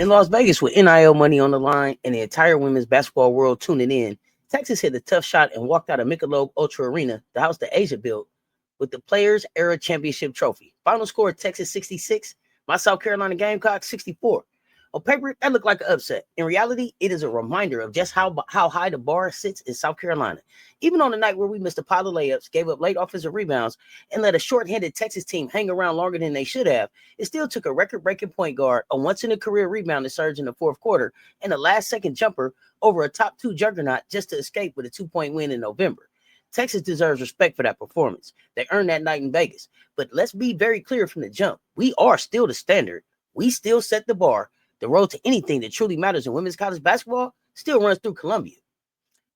In Las Vegas, with NIL money on the line and the entire women's basketball world tuning in, Texas hit a tough shot and walked out of Michelob Ultra Arena, the house that Asia built, with the Players Era Championship trophy. Final score: Texas 66, my South Carolina Gamecocks 64. On paper, that looked like an upset. In reality, it is a reminder of just how high the bar sits in South Carolina. Even on the night where we missed a pile of layups, gave up late offensive rebounds, and let a short-handed Texas team hang around longer than they should have, it still took a record-breaking point guard, a once-in-a-career rebounding surge in the fourth quarter, and a last-second jumper over a top-2 juggernaut just to escape with a 2-point win in November. Texas deserves respect for that performance. They earned that night in Vegas. But let's be very clear from the jump. We are still the standard. We still set the bar. The road to anything that truly matters in women's college basketball still runs through Columbia.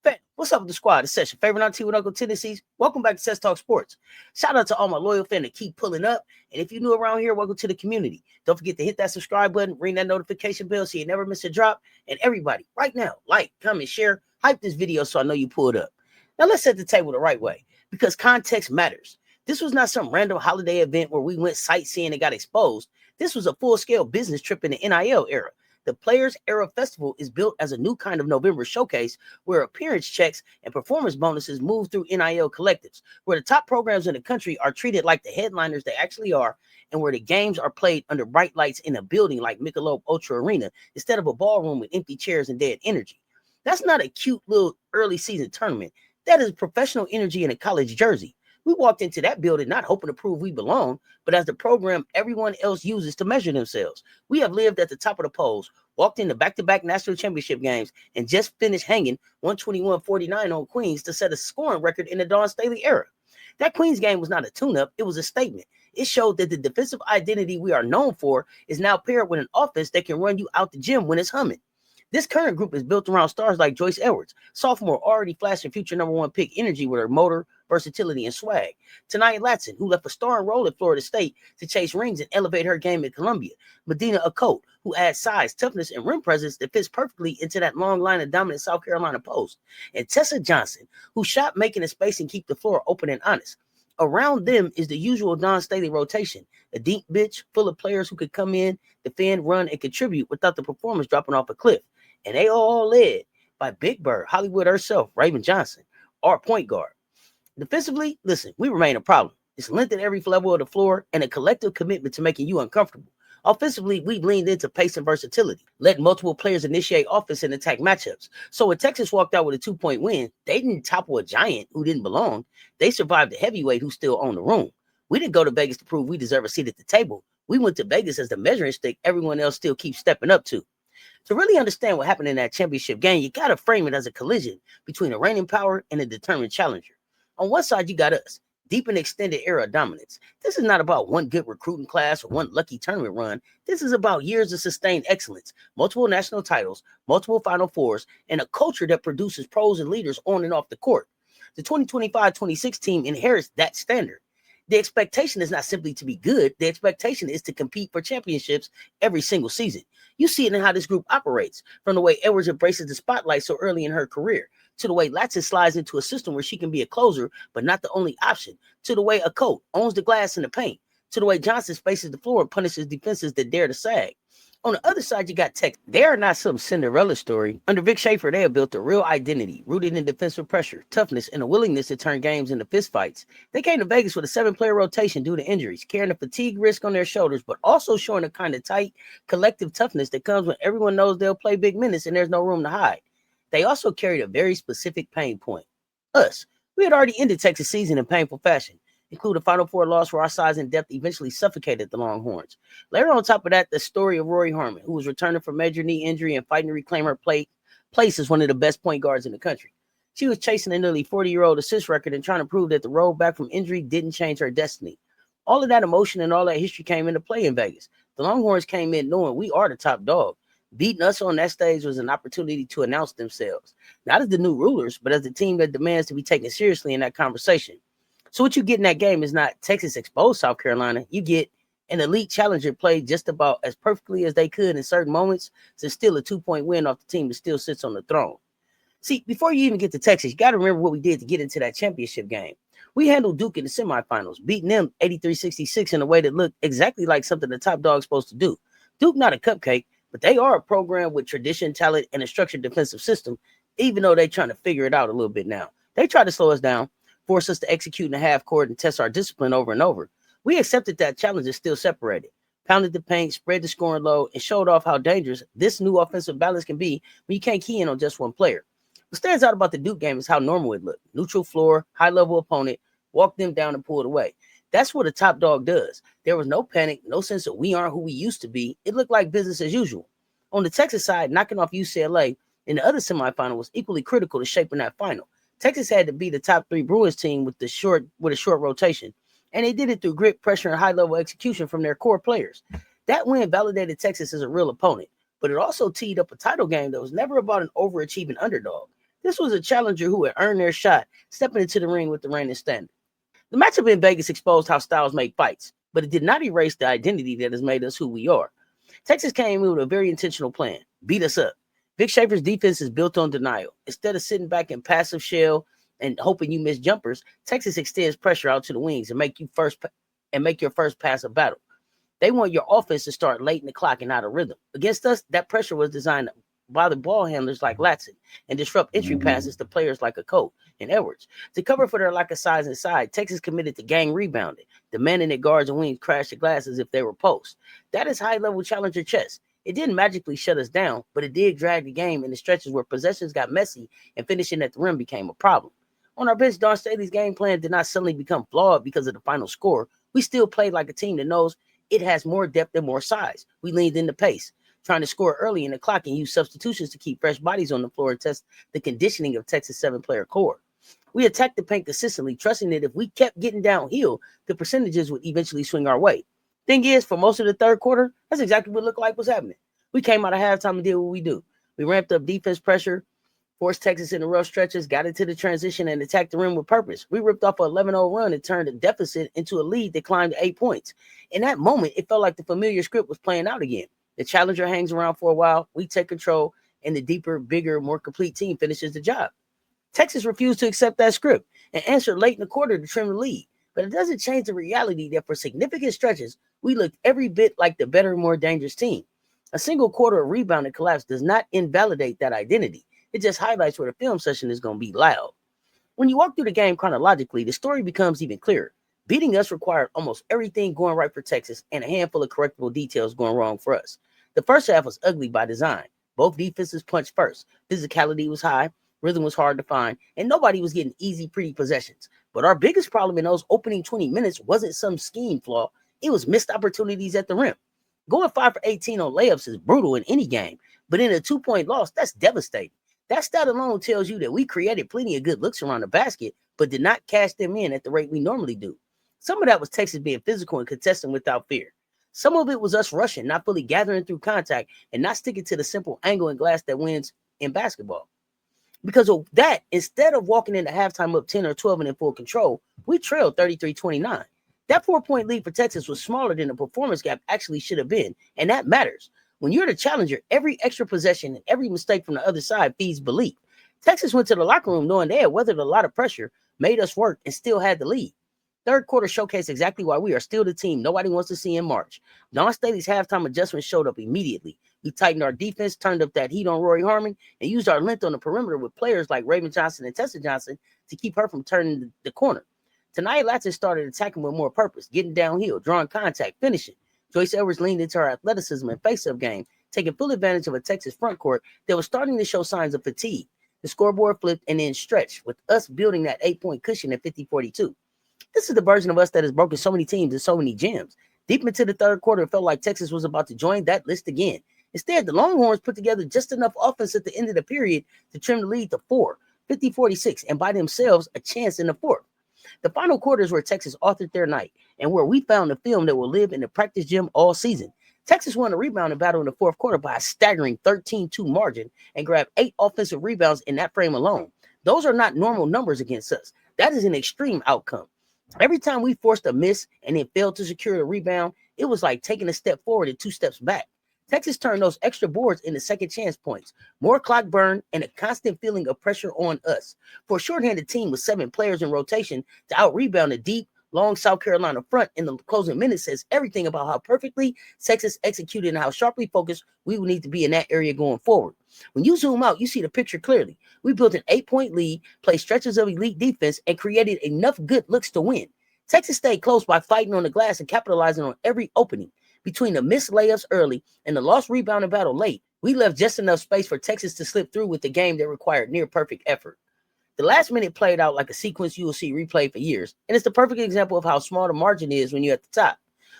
Fat, what's up with the squad? It's Sess, your favorite auntie with Uncle Tennessees. Welcome back to Cess Talk Sports. Shout out to all my loyal fans that keep pulling up. And if you're new around here, welcome to the community. Don't forget to hit that subscribe button, ring that notification bell so you never miss a drop. And everybody, right now, like, comment, share, hype this video so I know you pulled up. Now let's set the table the right way, because context matters. This was not some random holiday event where we went sightseeing and got exposed. This was a full-scale business trip in the NIL era. The Players Era Festival is built as a new kind of November showcase where appearance checks and performance bonuses move through NIL collectives, where the top programs in the country are treated like the headliners they actually are, and where the games are played under bright lights in a building like Michelob Ultra Arena instead of a ballroom with empty chairs and dead energy. That's not a cute little early season tournament. That is professional energy in a college jersey. We walked into that building not hoping to prove we belong, but as the program everyone else uses to measure themselves. We have lived at the top of the polls, walked into back-to-back national championship games, and just finished hanging 121-49 on Queens to set a scoring record in the Dawn Staley era. That Queens game was not a tune-up, it was a statement. It showed that the defensive identity we are known for is now paired with an offense that can run you out the gym when it's humming. This current group is built around stars like Joyce Edwards, sophomore already flashing future #1 pick energy with her motor, versatility, and swag. Tanaya Latson, who left a starring role at Florida State to chase rings and elevate her game at Columbia. Medina Acote, who adds size, toughness, and rim presence that fits perfectly into that long line of dominant South Carolina post. And Tessa Johnson, who shot making a space and keep the floor open and honest. Around them is the usual Dawn Staley rotation, a deep bench full of players who could come in, defend, run, and contribute without the performance dropping off a cliff. And they all led by Big Bird, Hollywood herself, Raven Johnson, our point guard. Defensively, listen, we remain a problem. It's length at every level of the floor and a collective commitment to making you uncomfortable. Offensively, we've leaned into pace and versatility, letting multiple players initiate offense and attack matchups. So when Texas walked out with a 2-point win, they didn't topple a giant who didn't belong. They survived a heavyweight who still owned the room. We didn't go to Vegas to prove we deserve a seat at the table. We went to Vegas as the measuring stick everyone else still keeps stepping up to. To really understand what happened in that championship game, you got to frame it as a collision between a reigning power and a determined challenger. On one side, you got us, deep in extended era dominance. This is not about one good recruiting class or one lucky tournament run. This is about years of sustained excellence, multiple national titles, multiple Final Fours, and a culture that produces pros and leaders on and off the court. The 2025-26 team inherits that standard. The expectation is not simply to be good. The expectation is to compete for championships every single season. You see it in how this group operates, from the way Edwards embraces the spotlight so early in her career, to the way Latson slides into a system where she can be a closer, but not the only option, to the way Acote owns the glass in the paint, to the way Johnson spaces the floor and punishes defenses that dare to sag. On the other side, you got Texas. They are not some Cinderella story. Under Vic Schaefer, they have built a real identity, rooted in defensive pressure, toughness, and a willingness to turn games into fistfights. They came to Vegas with a 7-player rotation due to injuries, carrying the fatigue risk on their shoulders, but also showing a kind of tight, collective toughness that comes when everyone knows they'll play big minutes and there's no room to hide. They also carried a very specific pain point. Us. We had already ended Texas season in painful fashion, include a Final Four loss where our size and depth eventually suffocated the Longhorns. Later on top of that, the story of Rori Harmon, who was returning from major knee injury and fighting to reclaim her place as one of the best point guards in the country. She was chasing a nearly 40-year-old assist record and trying to prove that the road back from injury didn't change her destiny. All of that emotion and all that history came into play in Vegas. The Longhorns came in knowing we are the top dog. Beating us on that stage was an opportunity to announce themselves, not as the new rulers, but as the team that demands to be taken seriously in that conversation. So what you get in that game is not Texas exposed South Carolina. You get an elite challenger played just about as perfectly as they could in certain moments to steal a 2-point win off the team that still sits on the throne. See, before you even get to Texas, you got to remember what we did to get into that championship game. We handled Duke in the semifinals, beating them 83-66 in a way that looked exactly like something the top dog's supposed to do. Duke not a cupcake, but they are a program with tradition, talent, and a structured defensive system, even though they're trying to figure it out a little bit now. They try to slow us down, force us to execute in the half court, and test our discipline over and over. We accepted that challenge is still separated, pounded the paint, spread the scoring load, and showed off how dangerous this new offensive balance can be when you can't key in on just one player. What stands out about the Duke game is how normal it looked. Neutral floor, high-level opponent, walk them down and pull it away. That's what a top dog does. There was no panic, no sense of we aren't who we used to be. It looked like business as usual. On the Texas side, knocking off UCLA in the other semifinal was equally critical to shaping that final. Texas had to be the top 3 Bruins team with a short rotation, and they did it through grit, pressure, and high-level execution from their core players. That win validated Texas as a real opponent, but it also teed up a title game that was never about an overachieving underdog. This was a challenger who had earned their shot, stepping into the ring with the reigning standard. The matchup in Vegas exposed how styles make fights, but it did not erase the identity that has made us who we are. Texas came in with a very intentional plan: beat us up. Vic Schaefer's defense is built on denial. Instead of sitting back in passive shell and hoping you miss jumpers, Texas extends pressure out to the wings and make your first pass a battle. They want your offense to start late in the clock and out of rhythm. Against us, that pressure was designed to bother ball handlers like Latson and disrupt entry passes to players like Coat and Edwards. To cover for their lack of size inside, Texas committed to gang rebounding, demanding that guards and wings crash the glass as if they were posts. That is high-level challenger chess. It didn't magically shut us down, but it did drag the game in the stretches where possessions got messy and finishing at the rim became a problem. On our bench, Don Staley's game plan did not suddenly become flawed because of the final score. We still played like a team that knows it has more depth and more size. We leaned into pace, trying to score early in the clock and use substitutions to keep fresh bodies on the floor and test the conditioning of Texas' 7-player core. We attacked the paint consistently, trusting that if we kept getting downhill, the percentages would eventually swing our way. Thing is, for most of the third quarter, that's exactly what it looked like was happening. We came out of halftime and did what we do. We ramped up defense pressure, forced Texas into rough stretches, got into the transition, and attacked the rim with purpose. We ripped off an 11-0 run and turned a deficit into a lead that climbed to 8 points. In that moment, it felt like the familiar script was playing out again. The challenger hangs around for a while, we take control, and the deeper, bigger, more complete team finishes the job. Texas refused to accept that script and answered late in the quarter to trim the lead. But it doesn't change the reality that for significant stretches, we looked every bit like the better, more dangerous team. A single quarter of rebound and collapse does not invalidate that identity. It just highlights where the film session is going to be loud. When you walk through the game chronologically, the story becomes even clearer. Beating us required almost everything going right for Texas and a handful of correctable details going wrong for us. The first half was ugly by design. Both defenses punched first. Physicality was high. Rhythm was hard to find. And nobody was getting easy, pretty possessions. But our biggest problem in those opening 20 minutes wasn't some scheme flaw. It was missed opportunities at the rim. Going 5 for 18 on layups is brutal in any game. But in a 2-point loss, that's devastating. That stat alone tells you that we created plenty of good looks around the basket, but did not cash them in at the rate we normally do. Some of that was Texas being physical and contesting without fear. Some of it was us rushing, not fully gathering through contact, and not sticking to the simple angle and glass that wins in basketball. Because of that, instead of walking into halftime up 10 or 12 and in full control, we trailed 33-29. That 4-point lead for Texas was smaller than the performance gap actually should have been, and that matters. When you're the challenger, every extra possession and every mistake from the other side feeds belief. Texas went to the locker room knowing they had weathered a lot of pressure, made us work, and still had the lead. Third quarter showcased exactly why we are still the team nobody wants to see in March. Don Staley's halftime adjustment showed up immediately. We tightened our defense, turned up that heat on Rori Harmon, and used our length on the perimeter with players like Raven Johnson and Tessa Johnson to keep her from turning the corner. Tonight, Latson started attacking with more purpose, getting downhill, drawing contact, finishing. Joyce Edwards leaned into her athleticism and face-up game, taking full advantage of a Texas front court that was starting to show signs of fatigue. The scoreboard flipped and then stretched, with us building that 8-point cushion at 50-42. This is the version of us that has broken so many teams and so many gyms. Deep into the third quarter, it felt like Texas was about to join that list again. Instead, the Longhorns put together just enough offense at the end of the period to trim the lead to 4, 50-46, and by themselves a chance in the fourth. The final quarter is where Texas authored their night and where we found a film that will live in the practice gym all season. Texas won a rebounding battle in the fourth quarter by a staggering 13-2 margin and grabbed 8 offensive rebounds in that frame alone. Those are not normal numbers against us. That is an extreme outcome. Every time we forced a miss and then failed to secure the rebound, it was like taking a step forward and 2 steps back. Texas turned those extra boards into second chance points, more clock burn, and a constant feeling of pressure on us. For a shorthanded team with 7 players in rotation to out-rebound a deep, long South Carolina front in the closing minutes says everything about how perfectly Texas executed and how sharply focused we will need to be in that area going forward. When you zoom out, you see the picture clearly. We built an 8-point lead, played stretches of elite defense, and created enough good looks to win. Texas stayed close by fighting on the glass and capitalizing on every opening. Between the missed layups early and the lost rebound and battle late, we left just enough space for Texas to slip through with the game that required near perfect effort. The last minute played out like a sequence you will see replayed for years, and it's the perfect example of how small the margin is when you're at the top.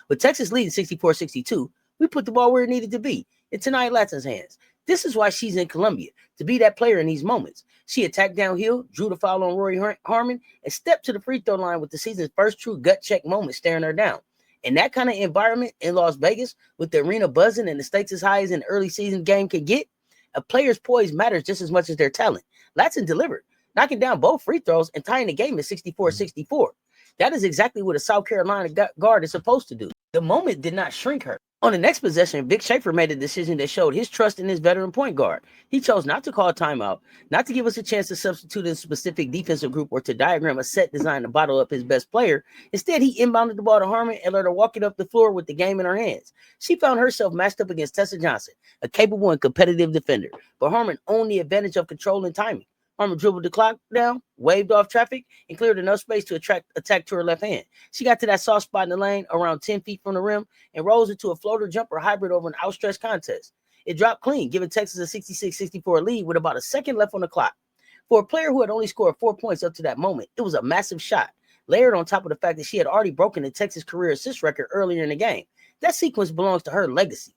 With Texas leading 64-62, we put the ball where it needed to be, in Tania Latton's hands. This is why she's in Columbia, to be that player in these moments. She attacked downhill, drew the foul on Rori Harmon, and stepped to the free throw line with the season's first true gut check moment staring her down. In that kind of environment in Las Vegas, with the arena buzzing and the stakes as high as an early season game can get, a player's poise matters just as much as their talent. Latson delivered, knocking down both free throws and tying the game at 64-64. That is exactly what a South Carolina guard is supposed to do. The moment did not shrink her. On the next possession, Vic Schaefer made a decision that showed his trust in his veteran point guard. He chose not to call a timeout, not to give us a chance to substitute a specific defensive group or to diagram a set designed to bottle up his best player. Instead, he inbounded the ball to Harmon and let her walk it up the floor with the game in her hands. She found herself matched up against Tessa Johnson, a capable and competitive defender, but Harmon owned the advantage of control and timing. Harmon dribbled the clock down, waved off traffic, and cleared enough space to attack to her left hand. She got to that soft spot in the lane around 10 feet from the rim and rose into a floater jumper hybrid over an outstretched contest. It dropped clean, giving Texas a 66-64 lead with about a second left on the clock. For a player who had only scored 4 points up to that moment, it was a massive shot, layered on top of the fact that she had already broken the Texas career assist record earlier in the game. That sequence belongs to her legacy.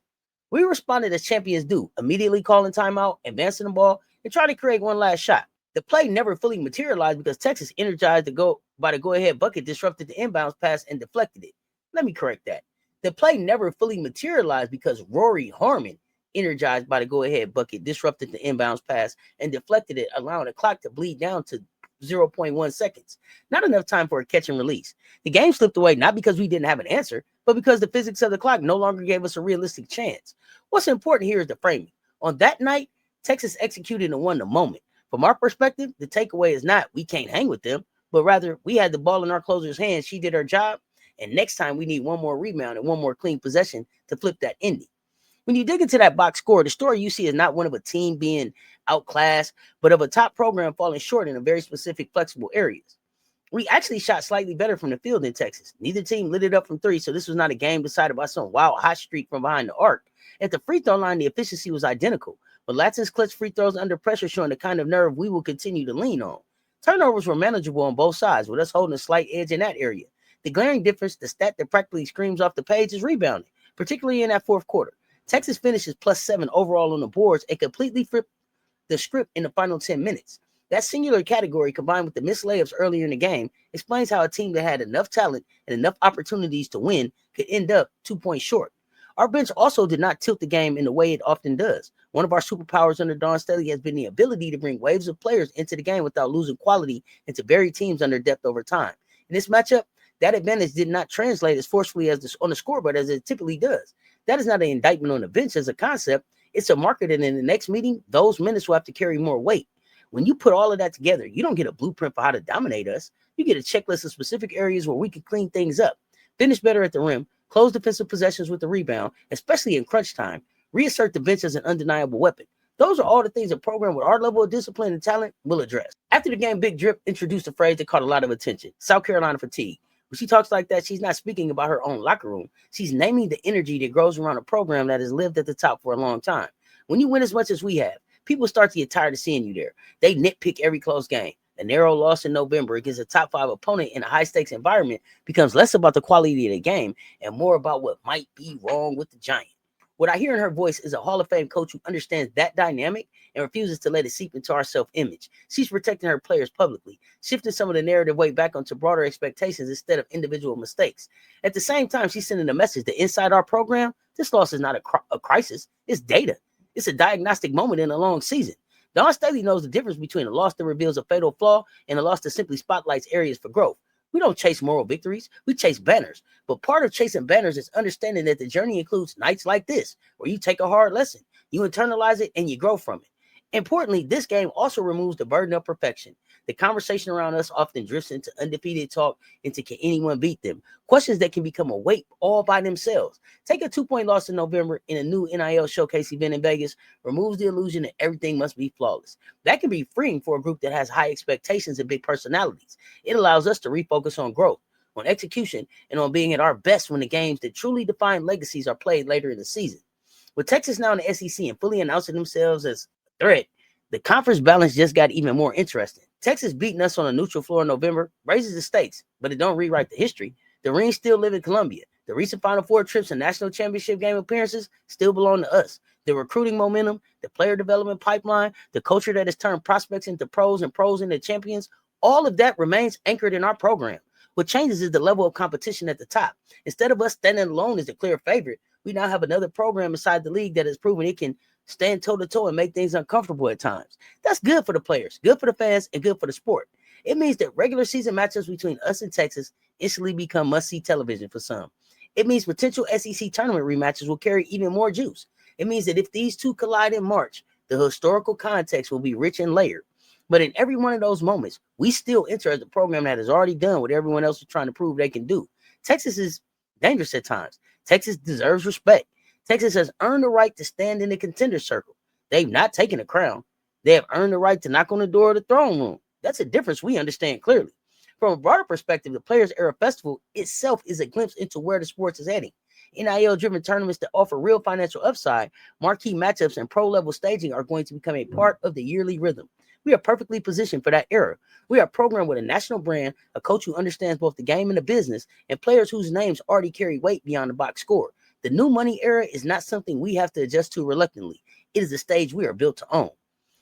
We responded as champions do, immediately calling timeout, advancing the ball, and trying to create one last shot. The play never fully materialized because Texas, energized by the go-ahead bucket, disrupted the inbounds pass and deflected it. Let me correct that. The play never fully materialized because Rori Harmon, energized by the go-ahead bucket, disrupted the inbounds pass and deflected it, allowing the clock to bleed down to 0.1 seconds. Not enough time for a catch and release. The game slipped away not because we didn't have an answer, but because the physics of the clock no longer gave us a realistic chance. What's important here is the framing. On that night, Texas executed and won the moment. From our perspective, the takeaway is not we can't hang with them, but rather we had the ball in our closer's hands. She did her job. And next time we need one more rebound and one more clean possession to flip that ending. When you dig into that box score, the story you see is not one of a team being outclassed, but of a top program falling short in a very specific, flexible areas. We actually shot slightly better from the field than Texas. Neither team lit it up from three, so this was not a game decided by some wild hot streak from behind the arc. At the free throw line, the efficiency was identical, but Latton's clutch free throws under pressure showing the kind of nerve we will continue to lean on. Turnovers were manageable on both sides, with us holding a slight edge in that area. The glaring difference, the stat that practically screams off the page, is rebounding, particularly in that fourth quarter. Texas finishes +7 overall on the boards and completely flipped the script in the final 10 minutes. That singular category, combined with the missed layups earlier in the game, explains how a team that had enough talent and enough opportunities to win could end up 2 points short. Our bench also did not tilt the game in the way it often does. One of our superpowers under Dawn Staley has been the ability to bring waves of players into the game without losing quality into varied teams under depth over time. In this matchup, that advantage did not translate as forcefully as on the scoreboard as it typically does. That is not an indictment on the bench as a concept. It's a marker that in the next meeting, those minutes will have to carry more weight. When you put all of that together, you don't get a blueprint for how to dominate us. You get a checklist of specific areas where we can clean things up, finish better at the rim, close defensive possessions with the rebound, especially in crunch time, reassert the bench as an undeniable weapon. Those are all the things a program with our level of discipline and talent will address. After the game, Big Drip introduced a phrase that caught a lot of attention: South Carolina fatigue. When she talks like that, she's not speaking about her own locker room. She's naming the energy that grows around a program that has lived at the top for a long time. When you win as much as we have, people start to get tired of seeing you there. They nitpick every close game. The narrow loss in November against a top 5 opponent in a high-stakes environment becomes less about the quality of the game and more about what might be wrong with the Giant. What I hear in her voice is a Hall of Fame coach who understands that dynamic and refuses to let it seep into our self-image. She's protecting her players publicly, shifting some of the narrative weight back onto broader expectations instead of individual mistakes. At the same time, she's sending a message that inside our program, this loss is not a crisis. It's data. It's a diagnostic moment in a long season. Dawn Staley knows the difference between a loss that reveals a fatal flaw and a loss that simply spotlights areas for growth. We don't chase moral victories. We chase banners. But part of chasing banners is understanding that the journey includes nights like this, where you take a hard lesson, you internalize it, and you grow from it. Importantly, this game also removes the burden of perfection. The conversation around us often drifts into undefeated talk, into can anyone beat them? Questions that can become a weight all by themselves. Take a 2-point loss in November in a new NIL showcase event in Vegas removes the illusion that everything must be flawless. That can be freeing for a group that has high expectations and big personalities. It allows us to refocus on growth, on execution, and on being at our best when the games that truly define legacies are played later in the season. With Texas now in the SEC and fully announcing themselves as a threat, the conference balance just got even more interesting. Texas beating us on a neutral floor in November raises the stakes, but it don't rewrite the history. The rings still live in Columbia. The recent Final Four trips and national championship game appearances still belong to us. The recruiting momentum, the player development pipeline, the culture that has turned prospects into pros and pros into champions, all of that remains anchored in our program. What changes is the level of competition at the top. Instead of us standing alone as the clear favorite, we now have another program inside the league that has proven it can stand toe-to-toe and make things uncomfortable at times. That's good for the players, good for the fans, and good for the sport. It means that regular season matchups between us and Texas instantly become must-see television for some. It means potential SEC tournament rematches will carry even more juice. It means that if these two collide in March, the historical context will be rich and layered. But in every one of those moments, we still enter as a program that has already done what everyone else is trying to prove they can do. Texas is dangerous at times. Texas deserves respect. Texas has earned the right to stand in the contender circle. They've not taken a crown. They have earned the right to knock on the door of the throne room. That's a difference we understand clearly. From a broader perspective, the Players Era Festival itself is a glimpse into where the sports is heading. NIL-driven tournaments that offer real financial upside, marquee matchups, and pro-level staging are going to become a part of the yearly rhythm. We are perfectly positioned for that era. We are programmed with a national brand, a coach who understands both the game and the business, and players whose names already carry weight beyond the box score. The new money era is not something we have to adjust to reluctantly. It is a stage we are built to own.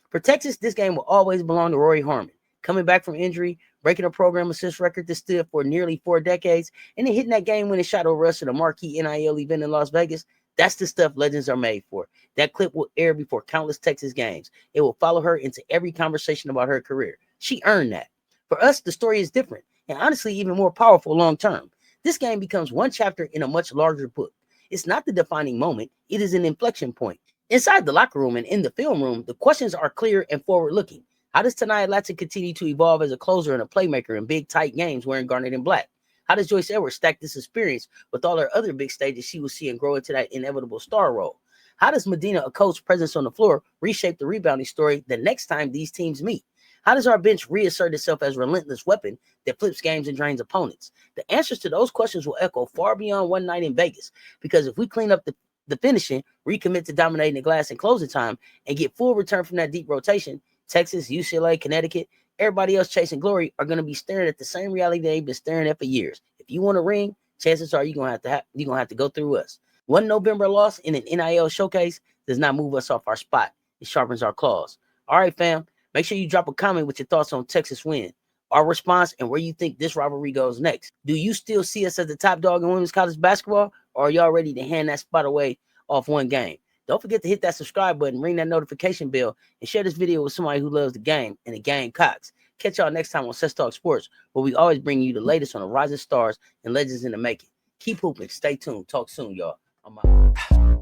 For Texas, this game will always belong to Rori Harmon. Coming back from injury, breaking a program assist record that stood for nearly 4 decades, and then hitting that game-winning shot over us at a marquee NIL event in Las Vegas, that's the stuff legends are made for. That clip will air before countless Texas games. It will follow her into every conversation about her career. She earned that. For us, the story is different, and honestly even more powerful long-term. This game becomes one chapter in a much larger book. It's not the defining moment. It is an inflection point. Inside the locker room and in the film room, the questions are clear and forward-looking. How does Tanaya Latson continue to evolve as a closer and a playmaker in big, tight games wearing garnet and black? How does Joyce Edwards stack this experience with all her other big stages she will see and grow into that inevitable star role? How does Medina, a coach's presence on the floor, reshape the rebounding story the next time these teams meet? How does our bench reassert itself as a relentless weapon that flips games and drains opponents? The answers to those questions will echo far beyond one night in Vegas, because if we clean up the finishing, recommit to dominating the glass in closing time, and get full return from that deep rotation, Texas, UCLA, Connecticut, everybody else chasing glory are going to be staring at the same reality they've been staring at for years. If you want a ring, chances are you're going to have to go through us. One November loss in an NIL showcase does not move us off our spot. It sharpens our claws. All right, fam. Make sure you drop a comment with your thoughts on Texas win, our response, and where you think this rivalry goes next. Do you still see us as the top dog in women's college basketball, or are y'all ready to hand that spot away off one game? Don't forget to hit that subscribe button, ring that notification bell, and share this video with somebody who loves the game and the Gamecocks. Catch y'all next time on Cess Talk Sports, where we always bring you the latest on the rising stars and legends in the making. Keep hooping. Stay tuned. Talk soon, y'all. I'm out.